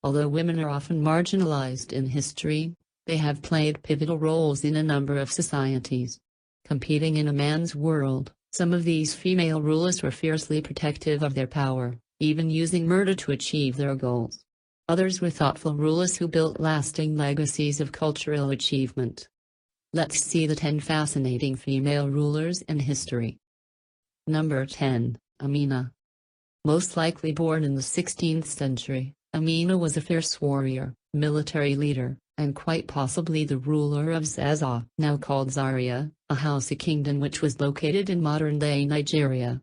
Although women are often marginalized in history, they have played pivotal roles in a number of societies. Competing in a man's world, some of these female rulers were fiercely protective of their power, even using murder to achieve their goals. Others were thoughtful rulers who built lasting legacies of cultural achievement. Let's see the 10 fascinating female rulers in history. Number 10, Amina. Most likely born in the 16th century, Amina was a fierce warrior, military leader, and quite possibly the ruler of Zaza, now called Zaria, a Hausa kingdom which was located in modern-day Nigeria.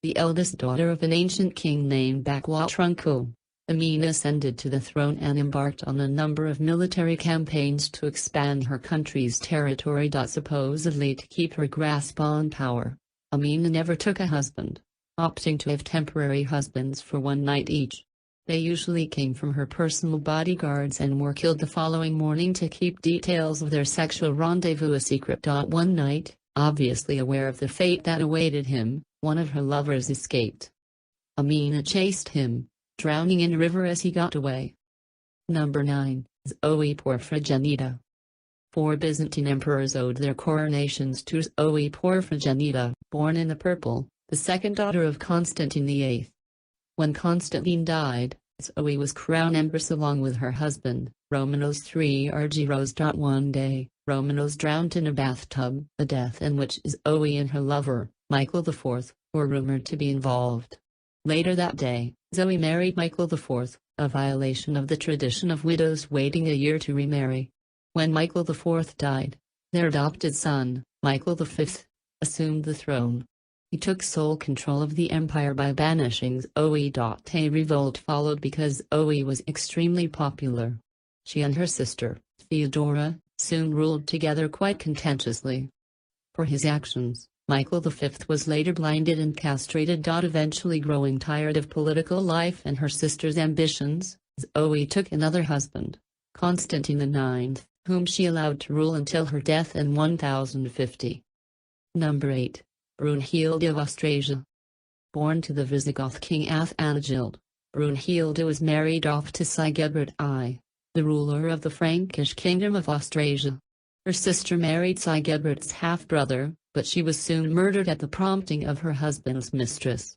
The eldest daughter of an ancient king named Bakwatrunku, Amina ascended to the throne and embarked on a number of military campaigns to expand her country's territory. Supposedly to keep her grasp on power, Amina never took a husband, opting to have temporary husbands for one night each. They usually came from her personal bodyguards and were killed the following morning to keep details of their sexual rendezvous a secret. One night, obviously aware of the fate that awaited him, one of her lovers escaped. Amina chased him, drowning in a river as he got away. Number 9, Zoe Porphyrogenita. 4 Byzantine emperors owed their coronations to Zoe Porphyrogenita, born in the purple, the second daughter of Constantine VIII. When Constantine died, Zoe was crowned empress along with her husband, Romanos III Argyros. One day, Romanos drowned in a bathtub, a death in which Zoe and her lover, Michael IV, were rumored to be involved. Later that day, Zoe married Michael IV, a violation of the tradition of widows waiting a year to remarry. When Michael IV died, their adopted son, Michael V, assumed the throne. He took sole control of the empire by banishing Zoe. A revolt followed because Zoe was extremely popular. She and her sister, Theodora, soon ruled together quite contentiously. For his actions, Michael V was later blinded and castrated. Eventually growing tired of political life and her sister's ambitions, Zoe took another husband, Constantine IX, whom she allowed to rule until her death in 1050. Number 8. Brunhilde of Austrasia. Born to the Visigoth king Athanagild, Brunhilde was married off to Sigebert I, the ruler of the Frankish kingdom of Austrasia. Her sister married Sigebert's half-brother, but she was soon murdered at the prompting of her husband's mistress.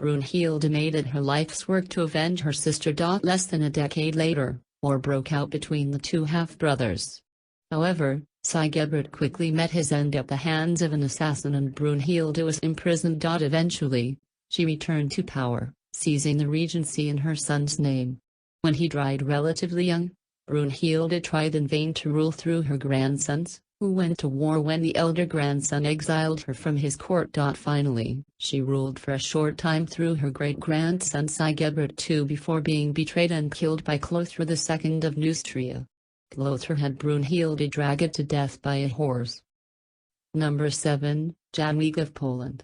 Brunhilde made it her life's work to avenge her sister. Less than a decade later, war broke out between the two half-brothers. However, Sigebert quickly met his end at the hands of an assassin and Brunhilde was imprisoned. Eventually, she returned to power, seizing the regency in her son's name. When he died relatively young, Brunhilde tried in vain to rule through her grandsons, who went to war when the elder grandson exiled her from his court. Finally, she ruled for a short time through her great-grandson Sigebert II before being betrayed and killed by Clothar II of Neustria. Clothar had Brunhilde dragged to death by a horse. Number 7, Jadwiga of Poland.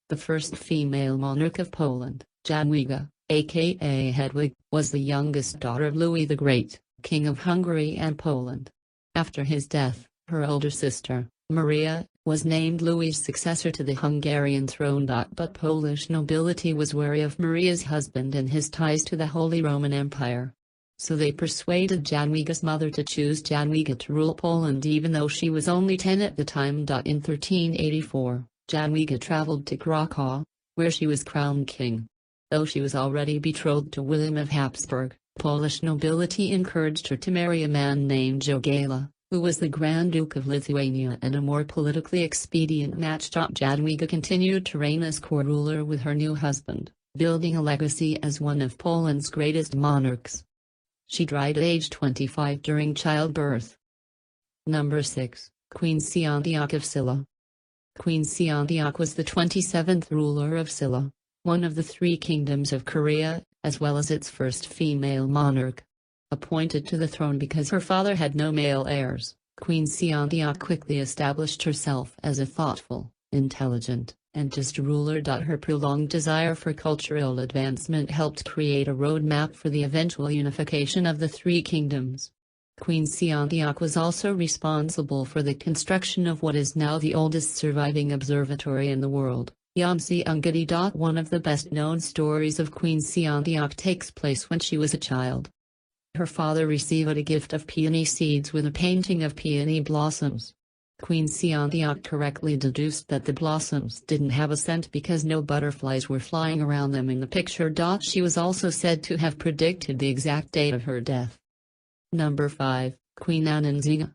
The first female monarch of Poland, Jadwiga, aka Hedwig, was the youngest daughter of Louis the Great, King of Hungary and Poland. After his death, her older sister, Maria, was named Louis's successor to the Hungarian throne. But Polish nobility was wary of Maria's husband and his ties to the Holy Roman Empire. So they persuaded Jadwiga's mother to choose Jadwiga to rule Poland even though she was only 10 at the time. In 1384, Jadwiga traveled to Krakow, where she was crowned king. Though she was already betrothed to William of Habsburg, Polish nobility encouraged her to marry a man named Jogaila, who was the Grand Duke of Lithuania and a more politically expedient match. Jadwiga continued to reign as co-ruler with her new husband, building a legacy as one of Poland's greatest monarchs. She died at age 25 during childbirth. Number 6, Queen Siontiach of Silla. Queen Siontiach was the 27th ruler of Silla, one of the 3 kingdoms of Korea, as well as its first female monarch. Appointed to the throne because her father had no male heirs, Queen Siontiach quickly established herself as a thoughtful, intelligent, and just ruler. Her prolonged desire for cultural advancement helped create a roadmap for the eventual unification of the 3 kingdoms. Queen Siontiach was also responsible for the construction of what is now the oldest surviving observatory in the world, Yamsi Ungadi. One of the best-known stories of Queen Seondeok takes place when she was a child. Her father received a gift of peony seeds with a painting of peony blossoms. Queen Seondeok correctly deduced that the blossoms didn't have a scent because no butterflies were flying around them in the picture. She was also said to have predicted the exact date of her death. Number 5, Queen Ananzinga.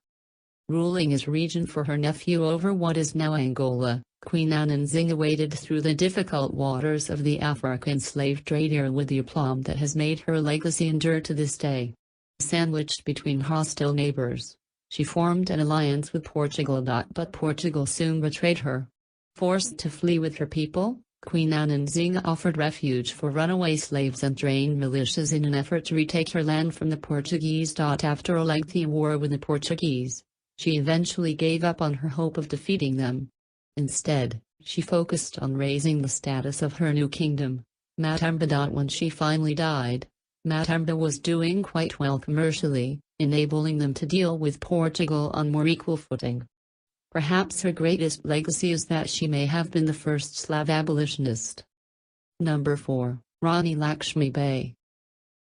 Ruling as regent for her nephew over what is now Angola, Queen Ananzinga waded through the difficult waters of the African slave trade era with the aplomb that has made her legacy endure to this day. Sandwiched between hostile neighbors, she formed an alliance with Portugal. But Portugal soon betrayed her. Forced to flee with her people, Queen Ananzinga offered refuge for runaway slaves and trained militias in an effort to retake her land from the Portuguese. After a lengthy war with the Portuguese, she eventually gave up on her hope of defeating them. Instead, she focused on raising the status of her new kingdom, Matamba. When she finally died, Matamba was doing quite well commercially, enabling them to deal with Portugal on more equal footing. Perhaps her greatest legacy is that she may have been the first Slav abolitionist. Number 4, Rani Lakshmi Bai.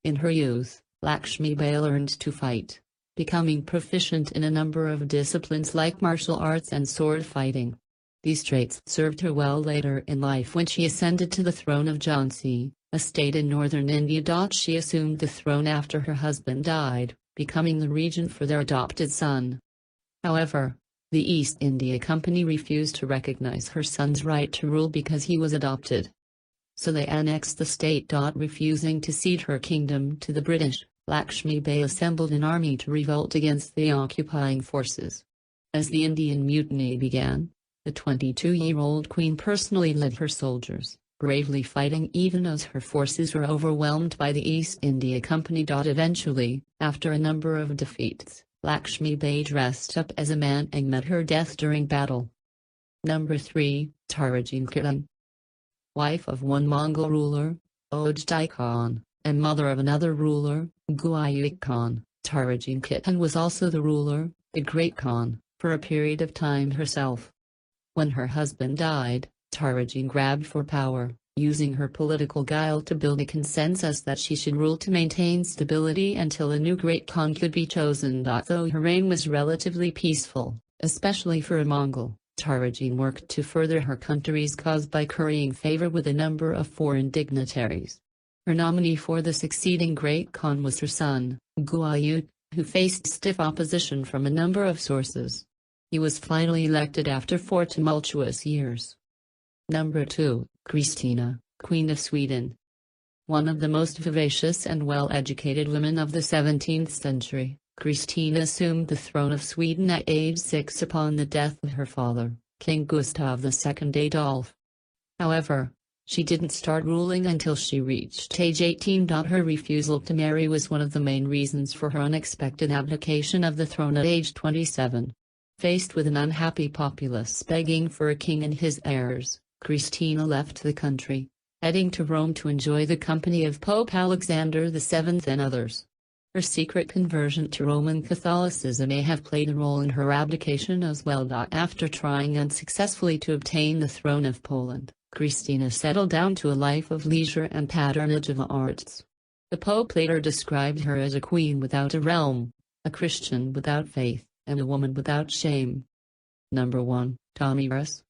In her youth, Lakshmi Bai learned to fight, becoming proficient in a number of disciplines like martial arts and sword fighting. These traits served her well later in life when she ascended to the throne of Jhansi, a state in northern India. She assumed the throne after her husband died, becoming the regent for their adopted son. However, the East India Company refused to recognize her son's right to rule because he was adopted. So they annexed the state. Refusing to cede her kingdom to the British, Lakshmi Bai assembled an army to revolt against the occupying forces. As the Indian Mutiny began, the 22-year-old queen personally led her soldiers, bravely fighting even as her forces were overwhelmed by the East India Company. Eventually, after a number of defeats, Lakshmi Bai dressed up as a man and met her death during battle. Number 3, Tara Jingkiran. Wife of one Mongol ruler, Ojtai Khan, and mother of another ruler, Guayuk Khan, Tara Jingkiran was also the ruler, the Great Khan, for a period of time herself. When her husband died, Tara Jing grabbed for power, using her political guile to build a consensus that she should rule to maintain stability until a new Great Khan could be chosen. Though her reign was relatively peaceful, especially for a Mongol, Tara Jing worked to further her country's cause by currying favor with a number of foreign dignitaries. Her nominee for the succeeding Great Khan was her son, Guayuk, who faced stiff opposition from a number of sources. He was finally elected after 4 tumultuous years. Number 2, Christina, Queen of Sweden. One of the most vivacious and well-educated women of the 17th century, Christina assumed the throne of Sweden at age 6 upon the death of her father, King Gustav II Adolf. However, she didn't start ruling until she reached age 18. Her refusal to marry was one of the main reasons for her unexpected abdication of the throne at age 27. Faced with an unhappy populace begging for a king and his heirs, Christina left the country, heading to Rome to enjoy the company of Pope Alexander VII and others. Her secret conversion to Roman Catholicism may have played a role in her abdication as well. After trying unsuccessfully to obtain the throne of Poland, Christina settled down to a life of leisure and patronage of the arts. The Pope later described her as a queen without a realm, a Christian without faith, and a woman without shame. Number 1, Tommy Rees.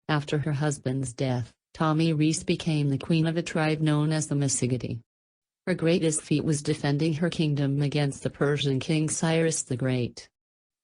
After her husband's death, Tommy Rees became the queen of a tribe known as the Masigati. Her greatest feat was defending her kingdom against the Persian king Cyrus the Great.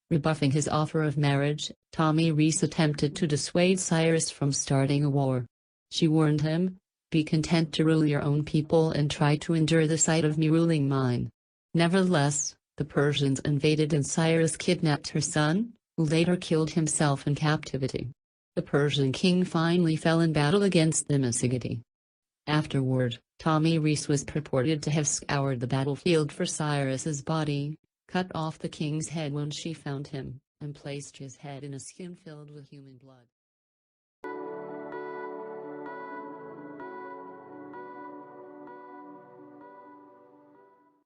Rebuffing his offer of marriage, Tommy Rees attempted to dissuade Cyrus from starting a war. She warned him, "Be content to rule your own people and try to endure the sight of me ruling mine." Nevertheless, the Persians invaded and Cyrus kidnapped her son, who later killed himself in captivity. The Persian king finally fell in battle against the Masigati. Afterward, Tommy Rees was purported to have scoured the battlefield for Cyrus's body, cut off the king's head when she found him, and placed his head in a skin filled with human blood.